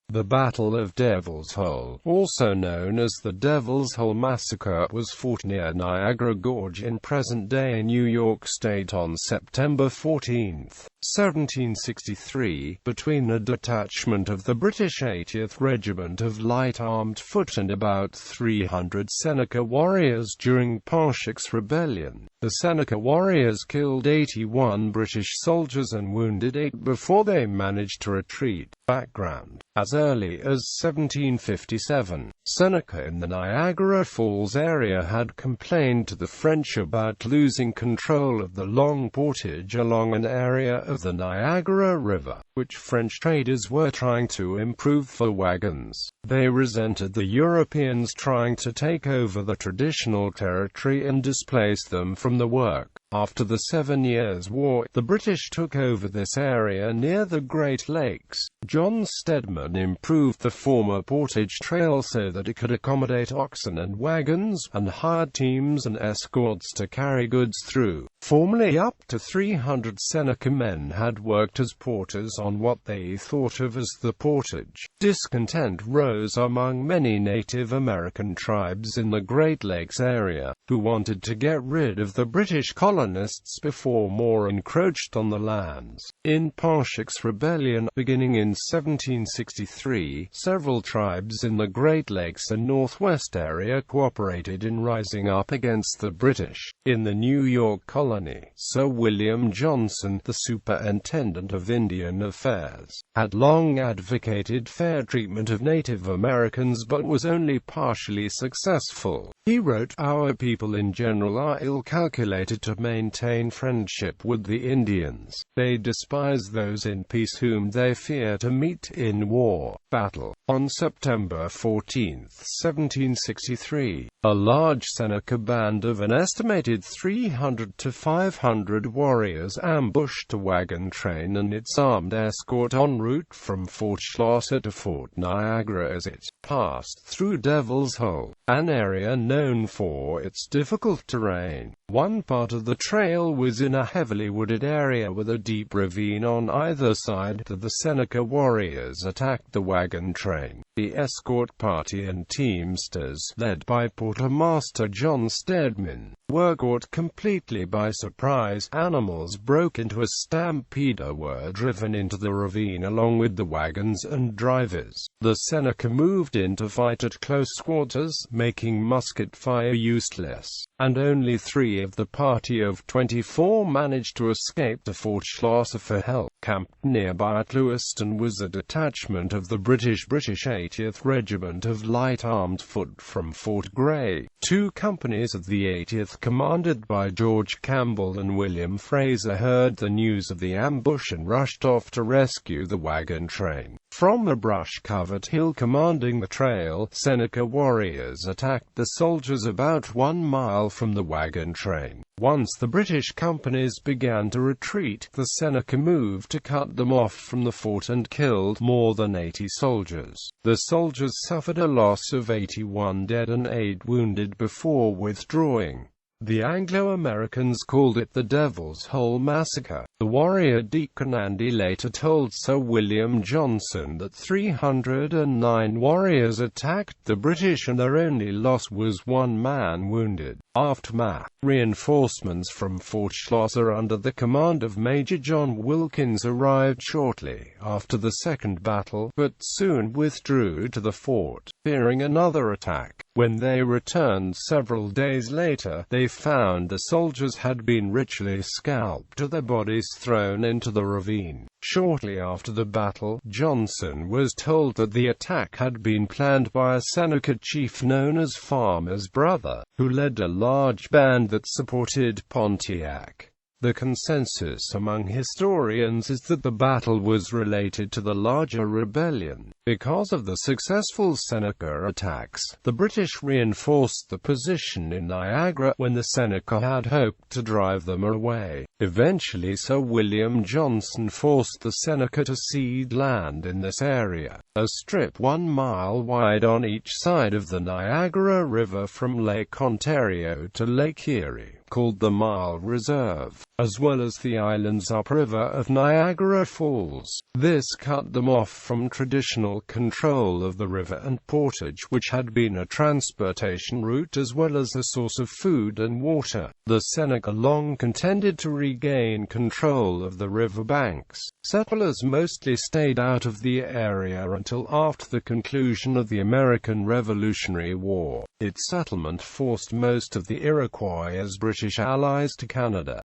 The Battle of Devil's Hole, also known as the Devil's Hole Massacre, was fought near Niagara Gorge in present-day New York State on September 14, 1763, between a detachment of the British 80th Regiment of Light Armed Foot and about 300 Seneca warriors during Pontiac's rebellion. The Seneca warriors killed 81 British soldiers and wounded 8 before they managed to retreat. Background: as early as 1757, Seneca in the Niagara Falls area had complained to the French about losing control of the long portage along an area of the Niagara River, which French traders were trying to improve for wagons. They resented the Europeans trying to take over the traditional territory and displace them from the work. After the 7 Years' War, the British took over this area near the Great Lakes. John Stedman improved the former portage trail so that it could accommodate oxen and wagons, and hired teams and escorts to carry goods through. Formerly up to 300 Seneca men had worked as porters on what they thought of as the portage. Discontent rose among many Native American tribes in the Great Lakes area, who wanted to get rid of the British colonists before more encroached on the lands. In Pontiac's rebellion, beginning in 1763, several tribes in the Great Lakes and Northwest area cooperated in rising up against the British. In the New York colony, Sir William Johnson, the Superintendent of Indian Affairs, had long advocated fair treatment of Native Americans but was only partially successful. He wrote, "Our people in general are ill-calculated to maintain friendship with the Indians. They despise those in peace whom they fear to meet in war." Battle. On September 14, 1763, a large Seneca band of an estimated 300 to 500 warriors ambushed a wagon train and its armed escort en route from Fort Schlosser to Fort Niagara as it passed through Devil's Hole, an area known for its difficult terrain. One part of the trail was in a heavily wooded area with a deep ravine on either side. The Seneca warriors attacked the wagon train. The escort party and teamsters, led by Quartermaster John Stedman, were caught completely by surprise. Animals broke into a stampede or were driven into the ravine along with the wagons and drivers. The Seneca moved in to fight at close quarters, making musket fire useless, and only 3 of the party of 24 managed to escape to Fort Schlosser for help. Camped nearby at Lewiston was a detachment of the British 80th Regiment of Light Armed Foot from Fort Gray. 2 companies of the 80th, commanded by George Campbell and William Fraser, heard the news of the ambush and rushed off to rescue the wagon train. From a brush-covered hill commanding the trail, Seneca warriors attacked the soldiers about 1 mile from the wagon train. Once the British companies began to retreat, the Seneca moved to cut them off from the fort and killed more than 80 soldiers. The soldiers suffered a loss of 81 dead and 8 wounded before withdrawing. The Anglo-Americans called it the Devil's Hole Massacre. The warrior De Canandaigua later told Sir William Johnson that 309 warriors attacked the British and their only loss was 1 man wounded. Aftermath. Reinforcements from Fort Schlosser under the command of Major John Wilkins arrived shortly after the second battle, but soon withdrew to the fort, fearing another attack. When they returned several days later, they found the soldiers had been ritually scalped and their bodies thrown into the ravine. Shortly after the battle, Johnson was told that the attack had been planned by a Seneca chief known as Farmer's Brother, who led a large band that supported Pontiac. The consensus among historians is that the battle was related to the larger rebellion. Because of the successful Seneca attacks, the British reinforced the position in Niagara when the Seneca had hoped to drive them away. Eventually Sir William Johnson forced the Seneca to cede land in this area, a strip 1 mile wide on each side of the Niagara River from Lake Ontario to Lake Erie, called the Mile Reserve, as well as the island's upriver of Niagara Falls. This cut them off from traditional territorial control of the river and portage, which had been a transportation route as well as a source of food and water. The Seneca long contended to regain control of the river banks. Settlers mostly stayed out of the area until after the conclusion of the American Revolutionary War. Its settlement forced most of the Iroquois as British allies to Canada.